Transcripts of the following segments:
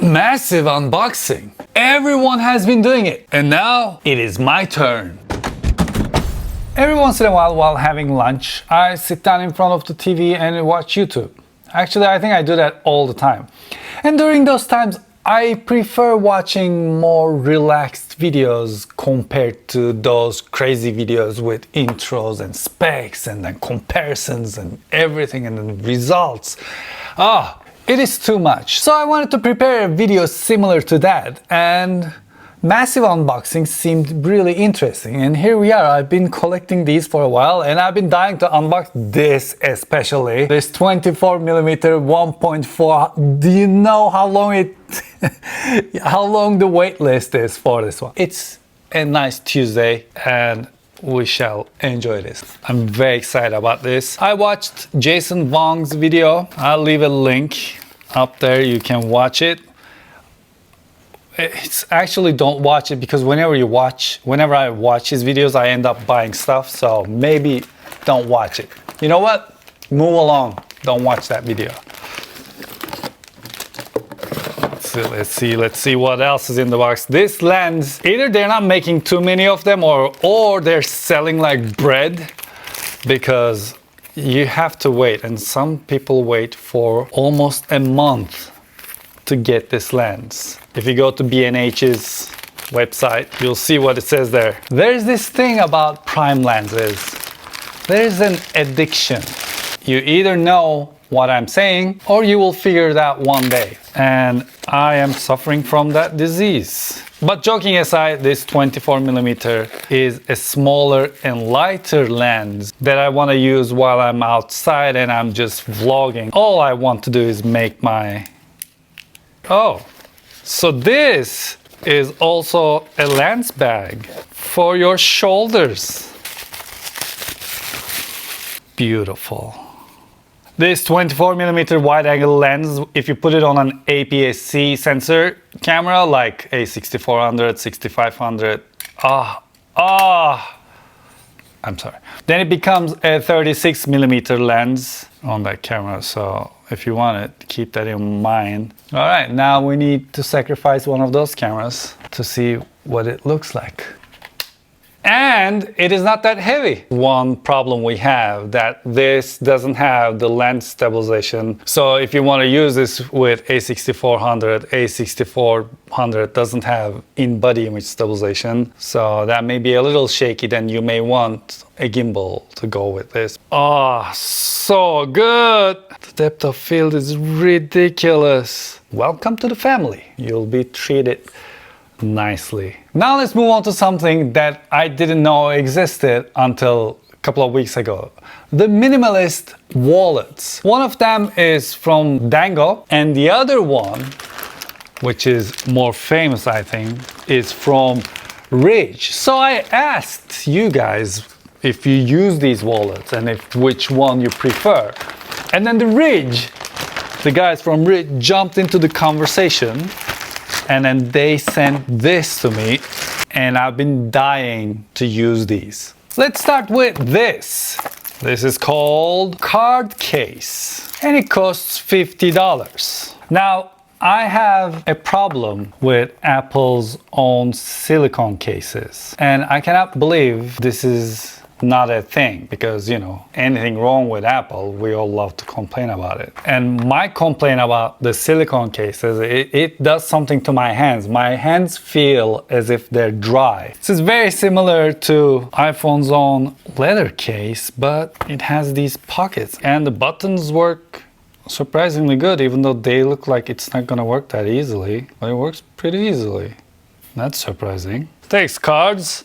Massive unboxing. Everyone has been doing it, and now it is my turn. Every once in a while having lunch, I sit down in front of the TV and watch YouTube. Actually, I think I do that all the time. And during those times, I prefer watching more relaxed videos compared to those crazy videos with intros and specs and then comparisons and everything and then results. It is too much. So I wanted to prepare a video similar to that, and massive unboxing seemed really interesting. And here we are. I've been collecting these for a while and I've been dying to unbox this, especially this 24mm 1.4. Do you know how long how long the wait list is for this one? It's a nice Tuesday and we shall enjoy this. I'm very excited about this. I watched Jason Wong's video. I'll leave a link up there. You can watch it. It's actually, don't watch it, because whenever I watch his videos, I end up buying stuff. So maybe don't watch it. You know what? Move along. Don't watch that video. Let's see what else is in the box. This lens, either they're not making too many of them or they're selling like bread, because you have to wait, and some people wait for almost a month to get this lens. If you go to B&H's website, you'll see what it says there. There's this thing about prime lenses. There's an addiction. You either know what I'm saying or you will figure it out one day. And I am suffering from that disease. But joking aside, this 24mm is a smaller and lighter lens that I want to use while I'm outside and I'm just vlogging. All I want to do is make my... Oh, so this is also a lens bag for your shoulders. Beautiful. This 24mm wide-angle lens, if you put it on an APS-C sensor camera like A6400, 6500, I'm sorry. Then it becomes a 36mm lens on that camera. So if you want it, keep that in mind. All right, now we need to sacrifice one of those cameras to see what it looks like. And it is not that heavy. One problem we have, that this doesn't have the lens stabilization. So if you want to use this with A6400, A6400 doesn't have in-body image stabilization. So that may be a little shaky, then you may want a gimbal to go with this. Oh, so good. The depth of field is ridiculous. Welcome to the family. You'll be treated nicely. Now let's move on to something that I didn't know existed until a couple of weeks ago. The Minimalist Wallets. One of them is from Dangos, and the other one, which is more famous I think, is from Ridge. So I asked you guys if you use these wallets and which one you prefer. And then the guys from Ridge jumped into the conversation, and then they sent this to me, and I've been dying to use these. Let's start with this. This is called Card Case, and it costs $50. Now, I have a problem with Apple's own silicone cases, and I cannot believe this is not a thing, because, you know, anything wrong with Apple, we all love to complain about it. And my complaint about the silicone cases, it does something to my hands. My hands feel as if they're dry. This is very similar to iPhone's own leather case, but it has these pockets, and the buttons work surprisingly good, even though they look like it's not gonna work that easily, but it works pretty easily. That's surprising. Takes cards,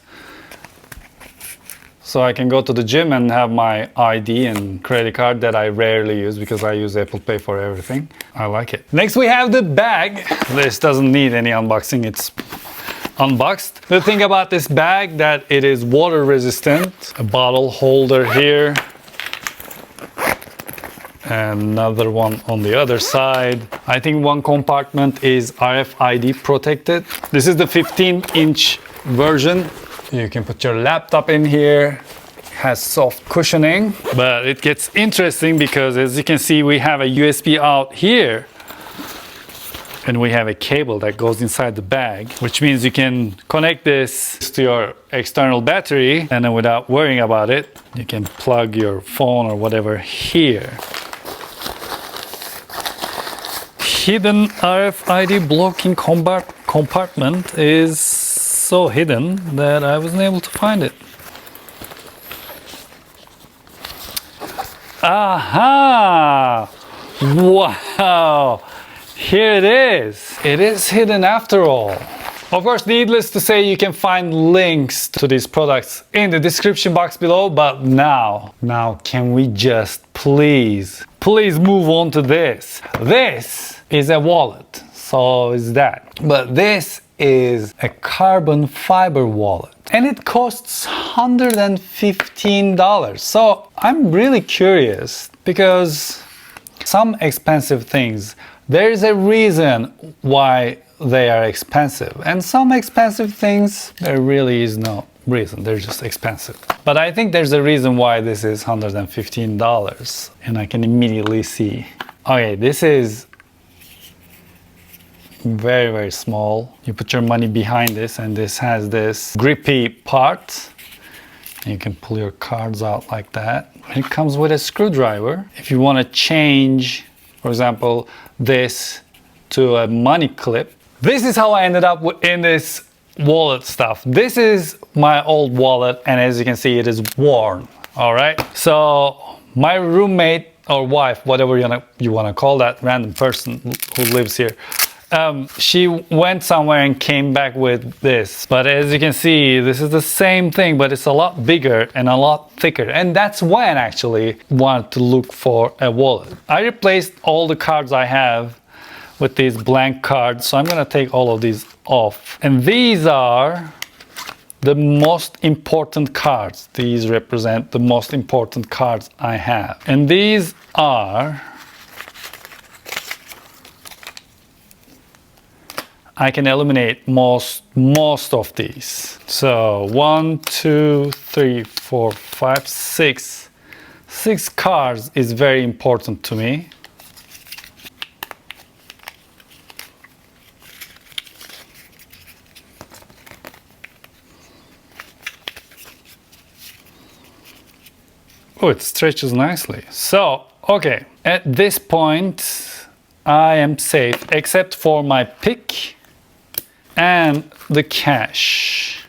so I can go to the gym and have my ID and credit card that I rarely use because I use Apple Pay for everything. I like it. Next we have the bag. This doesn't need any unboxing, it's unboxed. The thing about this bag, that it is water resistant. A bottle holder here. And another one on the other side. I think one compartment is RFID protected. This is the 15-inch version. You can put your laptop in here. It has soft cushioning, but it gets interesting because, as you can see, we have a USB out here And we have a cable that goes inside the bag, which means you can connect this to your external battery, and then without worrying about it, you can plug your phone or whatever here. Hidden RFID blocking compartment is so hidden that I wasn't able to find it. Aha! Wow! Here it is. It is hidden after all. Of course, needless to say, you can find links to these products in the description box below, but now can we just please move on to this. This is a wallet, so is that. But this is a carbon fiber wallet, and it costs $115. So I'm really curious, because some expensive things, there is a reason why they are expensive, and some expensive things, there really is no reason, they're just expensive. But I think there's a reason why this is $115, and I can immediately see. Okay, this is very, very small. You put your money behind this, and this has this grippy part. You can pull your cards out like that. It comes with a screwdriver. If you want to change, for example, this to a money clip. This is how I ended up in this wallet stuff. This is my old wallet, and as you can see, it is worn. All right. So my roommate or wife, whatever you want to call that random person who lives here, she went somewhere and came back with this. But as you can see, this is the same thing, but it's a lot bigger and a lot thicker. And that's when I actually wanted to look for a wallet. I replaced all the cards I have with these blank cards. So I'm gonna take all of these off. And these are the most important cards. These represent the most important cards I have. And these are, I can eliminate most of these. So 1, 2, 3, 4, 5, 6. 6 cards is very important to me. Oh, it stretches nicely. So, okay, at this point, I am safe, except for my pick and the cash.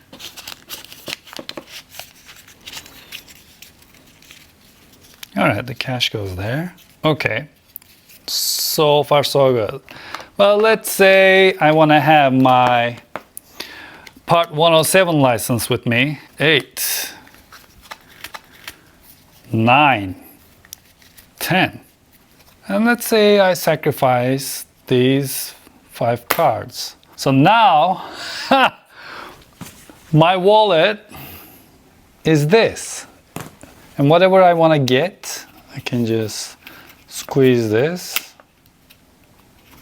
All right, the cash goes there. Okay, so far so good. Well, let's say I want to have my Part 107 license with me. 8, 9, 10. And let's say I sacrifice these 5 cards. So now, my wallet is this. And whatever I want to get, I can just squeeze this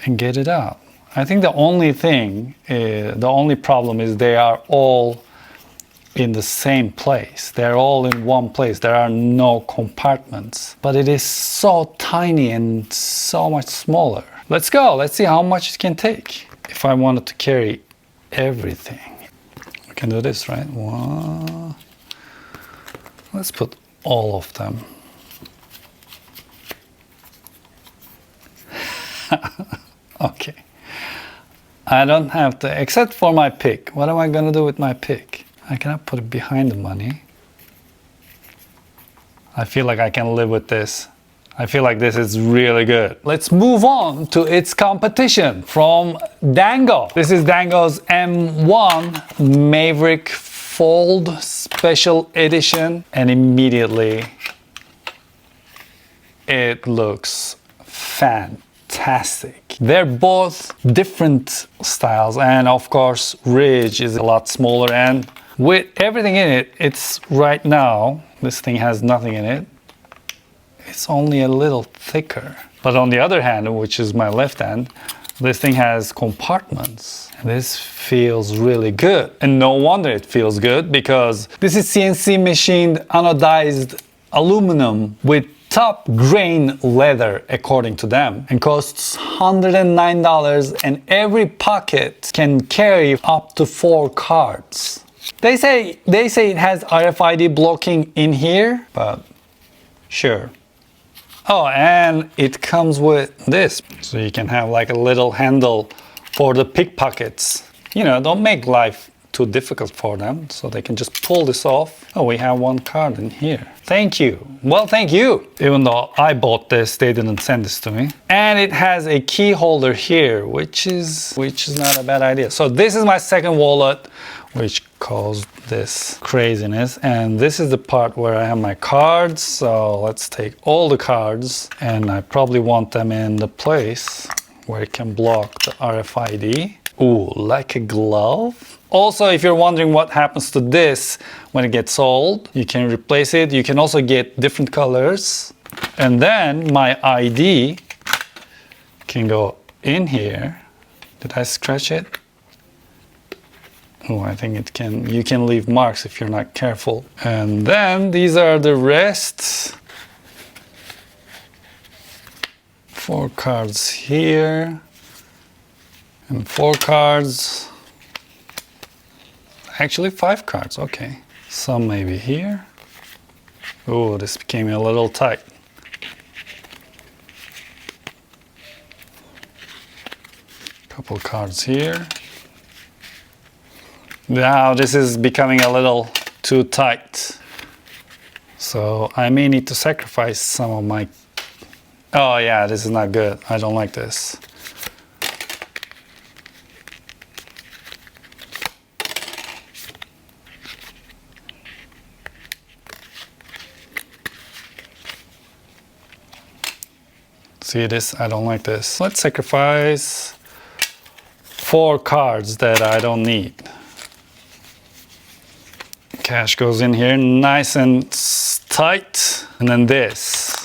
and get it out. I think the only problem is they are all in the same place. They're all in one place. There are no compartments. But it is so tiny and so much smaller. Let's go. Let's see how much it can take. If I wanted to carry everything, we can do this, right? One. Let's put all of them. Okay. I don't have to, except for my pick. What am I going to do with my pick? I cannot put it behind the money. I feel like I can live with this. I feel like this is really good. Let's move on to its competition from Dangos. This is Dangos M1 Maverick Fold Special Edition, and immediately it looks fantastic. They're both different styles, and of course Ridge is a lot smaller, and with everything in it, it's right now, this thing has nothing in it. It's only a little thicker. But on the other hand, which is my left hand, this thing has compartments. This feels really good. And no wonder it feels good, because this is CNC machined anodized aluminum with top grain leather according to them, and costs $109, and every pocket can carry up to 4 cards. They say it has RFID blocking in here, but sure. Oh, and it comes with this, so you can have like a little handle for the pickpockets. You know, don't make life too difficult for them, so they can just pull this off. Oh, we have 1 card in here. Thank you. Well, thank you. Even though I bought this, they didn't send this to me. And it has a key holder here, which is not a bad idea. So this is my second wallet, which caused this craziness. And this is the part where I have my cards. So let's take all the cards, and I probably want them in the place where it can block the RFID. Ooh, like a glove. Also, if you're wondering what happens to this when it gets old, you can replace it. You can also get different colors. And then my ID can go in here. Did I scratch it? Oh, I think it can. You can leave marks if you're not careful. And then these are the rest. 4 cards here. And 4 cards. Actually 5 cards, okay. Some maybe here. Oh, this became a little tight. Couple cards here. Now this is becoming a little too tight. So I may need to sacrifice some of my... Oh yeah, this is not good. I don't like this. See this? I don't like this. Let's sacrifice 4 cards that I don't need. Cash goes in here nice and tight. And then this.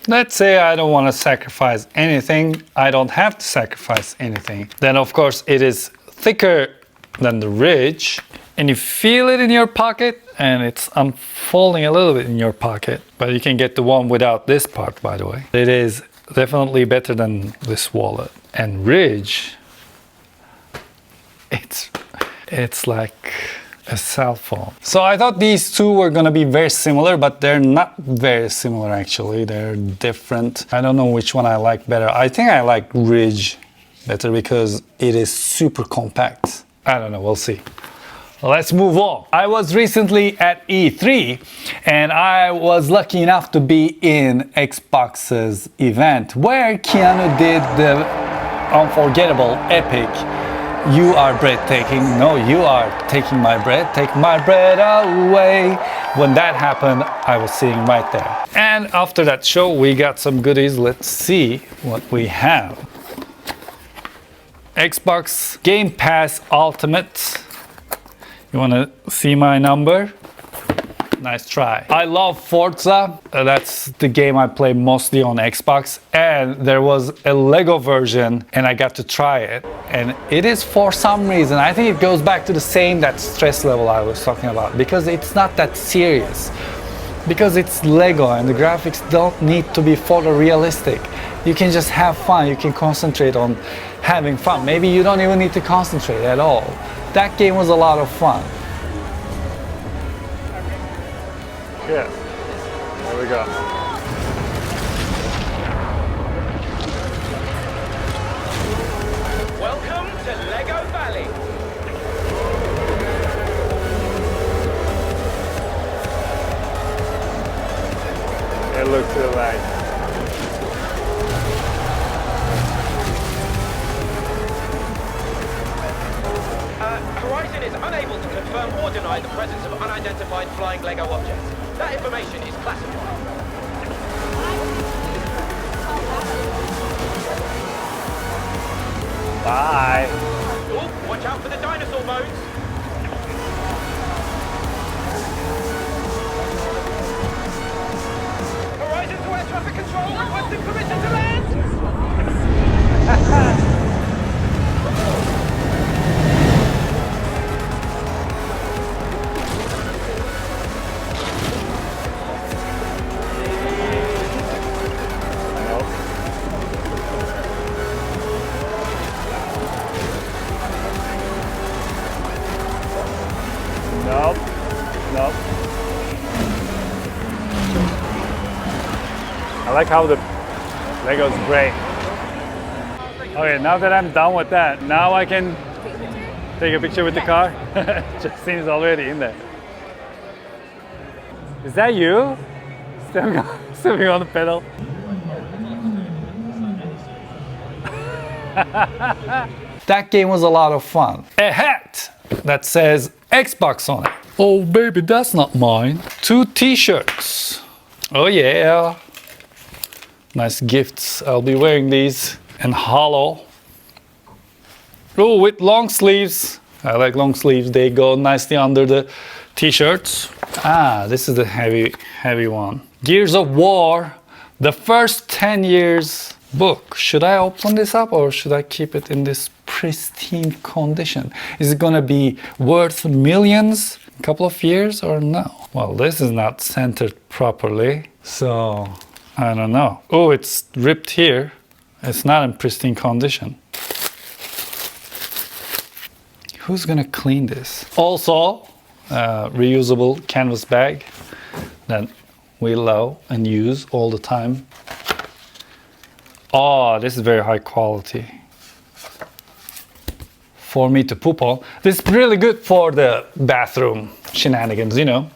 Let's say I don't want to sacrifice anything. I don't have to sacrifice anything. Then of course it is thicker than the ridge. And you feel it in your pocket, and it's unfolding a little bit in your pocket. But you can get the one without this part, by the way. It is definitely better than this wallet. And ridge, it's like a cell phone. So I thought these two were gonna be very similar, but they're not very similar actually. They're different. I don't know which one I like better. I think I like ridge better because it is super compact. I don't know, we'll see. Let's move on. I was recently at E3 and I was lucky enough to be in Xbox's event where Keanu did the unforgettable epic "You are breathtaking, no you are taking my breath, take my breath away." When that happened, I was sitting right there. And after that show, we got some goodies. Let's see what we have. Xbox Game Pass Ultimate. You want to see my number? Nice try. I love Forza. That's the game I play mostly on Xbox. And there was a Lego version and I got to try it. And it is, for some reason, I think it goes back to the same, that stress level I was talking about. Because it's not that serious. Because it's Lego and the graphics don't need to be photorealistic. You can just have fun. You can concentrate on having fun. Maybe you don't even need to concentrate at all. That game was a lot of fun. Yeah, there we go. Welcome to Lego Valley. It looks like. Horizon is unable to confirm or deny the presence of unidentified flying Lego objects. That information is classified. Bye. Oh, watch out for the dinosaur bones. Horizon to air traffic control, requesting permission to land. I like how the Legos break. Okay, now that I'm done with that, now I can take a picture with the car. Justine's already in there. Is that you? Stepping on the pedal. That game was a lot of fun. A hat that says Xbox on it. Oh baby, that's not mine. 2 t-shirts. Oh yeah. Nice gifts. I'll be wearing these. And hollow. Oh, with long sleeves. I like long sleeves. They go nicely under the t-shirts. Ah, this is the heavy one. Gears of War. The first 10 years book. Should I open this up or should I keep it in this pristine condition? Is it gonna be worth millions in a couple of years or no? Well, this is not centered properly, so I don't know. Oh, it's ripped here. It's not in pristine condition. Who's gonna clean this? Also, reusable canvas bag that we love and use all the time. Oh, this is very high quality for me to poop on. This is really good for the bathroom shenanigans, you know.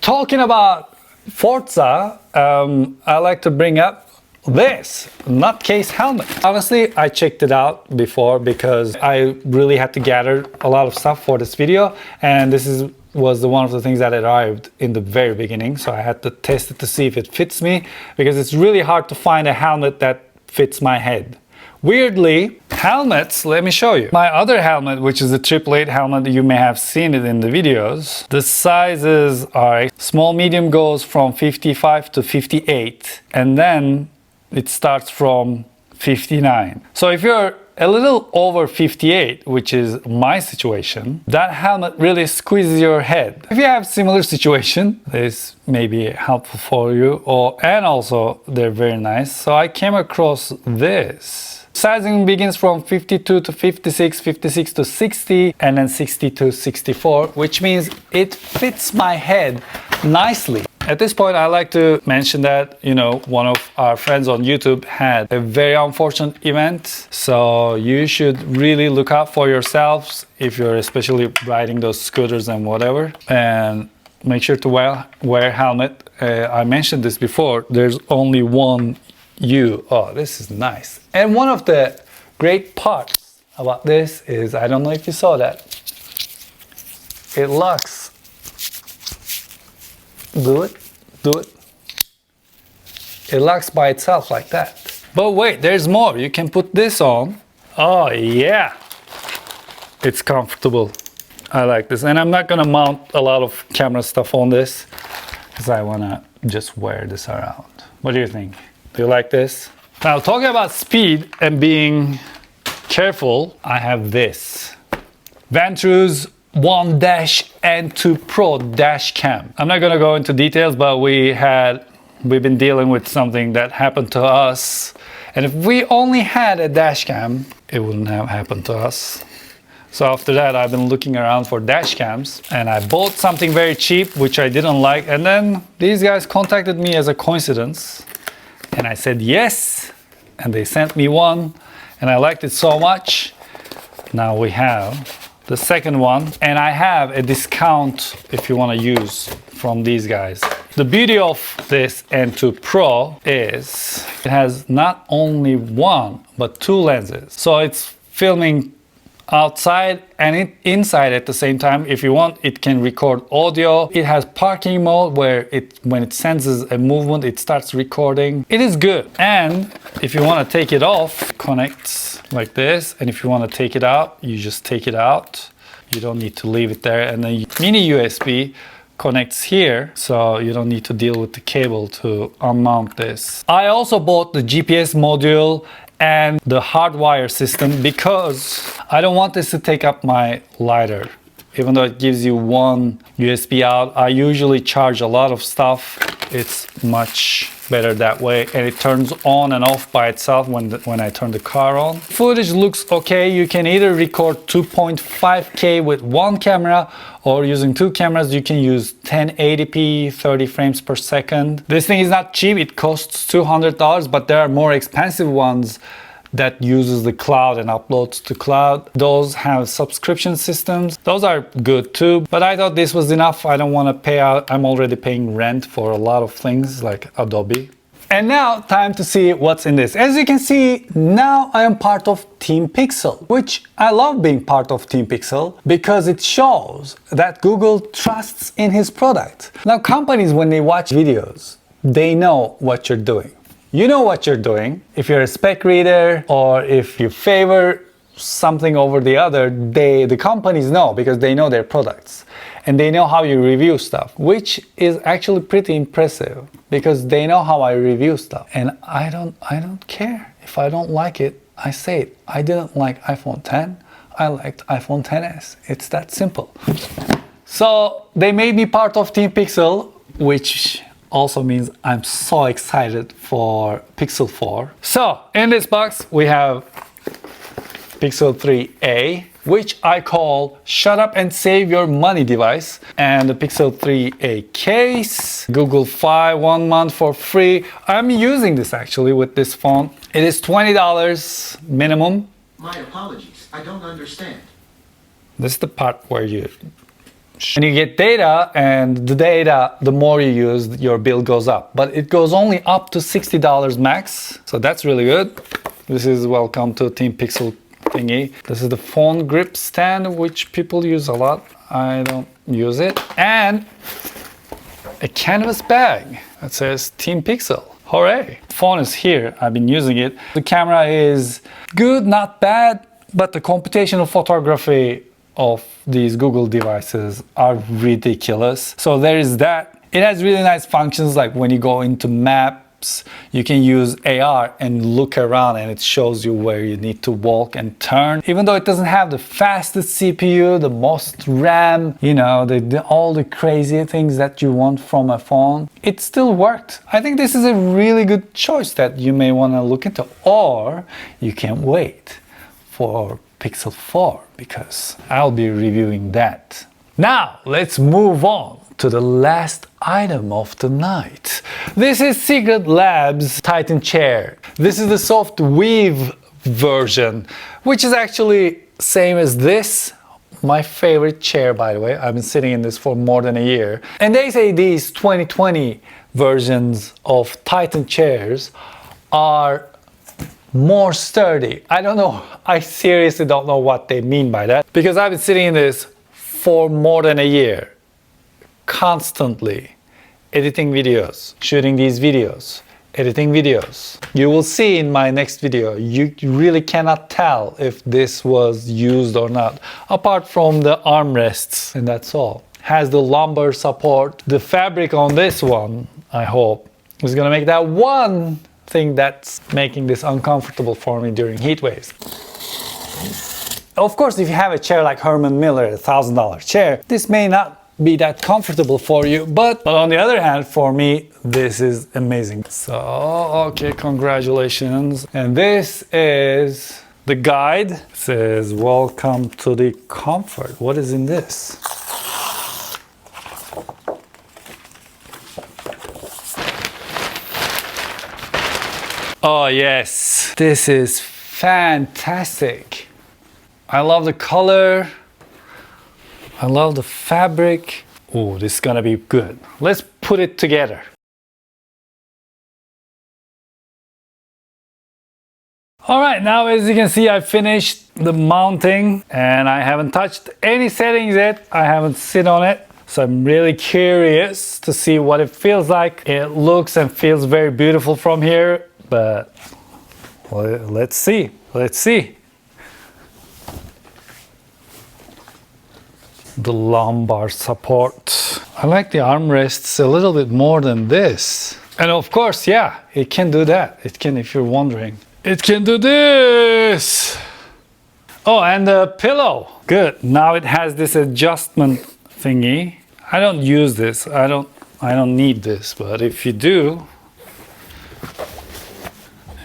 Talking about Forza, I like to bring up this Nutcase Helmet. Honestly, I checked it out before because I really had to gather a lot of stuff for this video, and this was one of the things that arrived in the very beginning, so I had to test it to see if it fits me, because it's really hard to find a helmet that fits my head. Weirdly, helmets, let me show you. My other helmet, which is the Triplet Helmet, you may have seen it in the videos. The sizes are small medium goes from 55 to 58, and then it starts from 59. So if you're a little over 58, which is my situation, that helmet really squeezes your head. If you have similar situation, this may be helpful for you, and also they're very nice. So I came across this. Sizing begins from 52 to 56, 56 to 60, and then 60 to 64, which means it fits my head nicely. At this point, I like to mention that, you know, one of our friends on YouTube had a very unfortunate event. So you should really look out for yourselves if you're especially riding those scooters and whatever. And make sure to wear a helmet. I mentioned this before, there's only one you. Oh, this is nice. And one of the great parts about this is, I don't know if you saw that, it locks. Do it. It locks by itself like that. But wait, there's more. You can put this on. Oh yeah, it's comfortable. I like this, and I'm not gonna mount a lot of camera stuff on this because I wanna just wear this around. What do you think? Do you like this? Now, talking about speed and being careful, I have this Ventru's N2 Pro Dashcam. I'm not gonna go into details, but we've been dealing with something that happened to us, and if we only had a dashcam, it wouldn't have happened to us. So after that, I've been looking around for dashcams, and I bought something very cheap, which I didn't like, and then these guys contacted me as a coincidence, and I said yes, and they sent me one, and I liked it so much. Now we have the second one, and I have a discount if you want to use from these guys. The beauty of this N2 Pro is it has not only one but 2 lenses, so it's filming outside and inside at the same time. If you want, it can record audio. It has parking mode where when it senses a movement, it starts recording. It is good. And if you want to take it off, it connects like this, and if you want to take it out, you just take it out. You don't need to leave it there. And the mini USB connects here, so you don't need to deal with the cable to unmount this. I also bought the GPS module and the hardwire system because I don't want this to take up my lighter even though it gives you one USB out. I usually charge a lot of stuff. It's much better that way, and it turns on and off by itself when I turn the car on. Footage looks okay. You can either record 2.5K with one camera, or using two cameras you can use 1080p 30 frames per second. This thing is not cheap. It costs $200, but there are more expensive ones that uses the cloud and uploads to cloud. Those have subscription systems. Those are good too, but I thought this was enough. I don't want to pay out. I'm already paying rent for a lot of things like Adobe. And now time to see what's in this. As you can see, now I am part of Team Pixel, which I love being part of Team Pixel because it shows that Google trusts in his product. Now companies, when they watch videos, they know what you're doing. You know what you're doing. If you're a spec reader or if you favor something over the other, the companies know because they know their products and they know how you review stuff, which is actually pretty impressive because they know how I review stuff. And I don't care. If I don't like it, I say it. I didn't like iPhone 10. I liked iPhone XS. It's that simple. So they made me part of Team Pixel, which also means I'm so excited for Pixel 4. So in this box we have Pixel 3a, which I call shut up and save your money device, and the Pixel 3a case, Google Fi 1 month for free. I'm using this actually with this phone. It is $20 minimum. My apologies, I don't understand. This is the part where you get data, and the data, the more you use, your bill goes up. But it goes only up to $60 max, so that's really good. This is welcome to Team Pixel thingy. This is the phone grip stand, which people use a lot. I don't use it. And a canvas bag that says Team Pixel. Hooray! Phone is here. I've been using it. The camera is good, not bad, but the computational photography of these Google devices are ridiculous. So there is that. It has really nice functions, like when you go into maps, you can use AR and look around and it shows you where you need to walk and turn. Even though it doesn't have the fastest CPU, the most RAM, you know, all the crazy things that you want from a phone, it still worked. I think this is a really good choice that you may want to look into, or you can wait for Pixel 4 because I'll be reviewing that. Now let's move on to the last item of the night. This is Secret Labs Titan chair. This is the soft weave version, which is actually same as this. My favorite chair, by the way. I've been sitting in this for more than a year. And they say these 2020 versions of Titan chairs are more sturdy. I don't know. I seriously don't know what they mean by that, because I've been sitting in this for more than a year, constantly editing videos, shooting these videos, editing videos. You will see in my next video, you really cannot tell if this was used or not, apart from the armrests, and that's all. Has the lumbar support. The fabric on this one, I hope, is gonna make that one thing that's making this uncomfortable for me during heat waves. Of course, if you have a chair like Herman Miller, a $1,000 chair, this may not be that comfortable for you, but on the other hand, for me, this is amazing. So, okay, congratulations. And this is the guide. It says, welcome to the comfort. What is in this? Oh yes, this is fantastic. I love the color. I love the fabric. Oh, this is gonna be good. Let's put it together. All right, now as you can see, I finished the mounting and I haven't touched any settings yet. I haven't sit on it. So I'm really curious to see what it feels like. It looks and feels very beautiful from here. But let's see. The lumbar support. I like the armrests a little bit more than this. And of course, yeah, it can do that. It can, if you're wondering. It can do this. Oh, and the pillow. Good. Now it has this adjustment thingy. I don't use this. I don't need this, but if you do,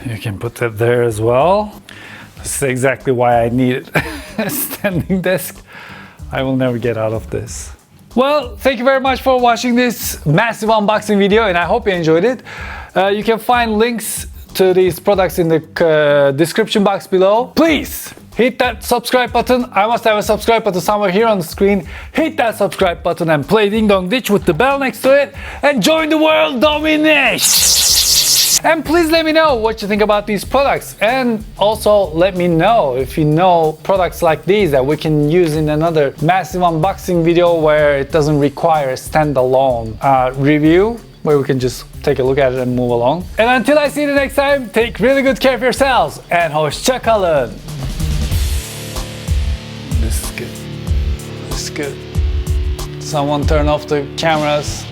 you can put that there as well. This is exactly why I need it. A standing desk. I will never get out of this. Well, thank you very much for watching this massive unboxing video, and I hope you enjoyed it. You can find links to these products in the description box below. Please hit that subscribe button. I must have a subscribe button somewhere here on the screen. Hit that subscribe button and play Ding Dong Ditch with the bell next to it, and join the world domination. And please let me know what you think about these products, and also let me know if you know products like these that we can use in another massive unboxing video where it doesn't require a standalone review, where we can just take a look at it and move along. And until I see you the next time, take really good care of yourselves, and hoşça kalın. This is good. This is good. Someone turn off the cameras.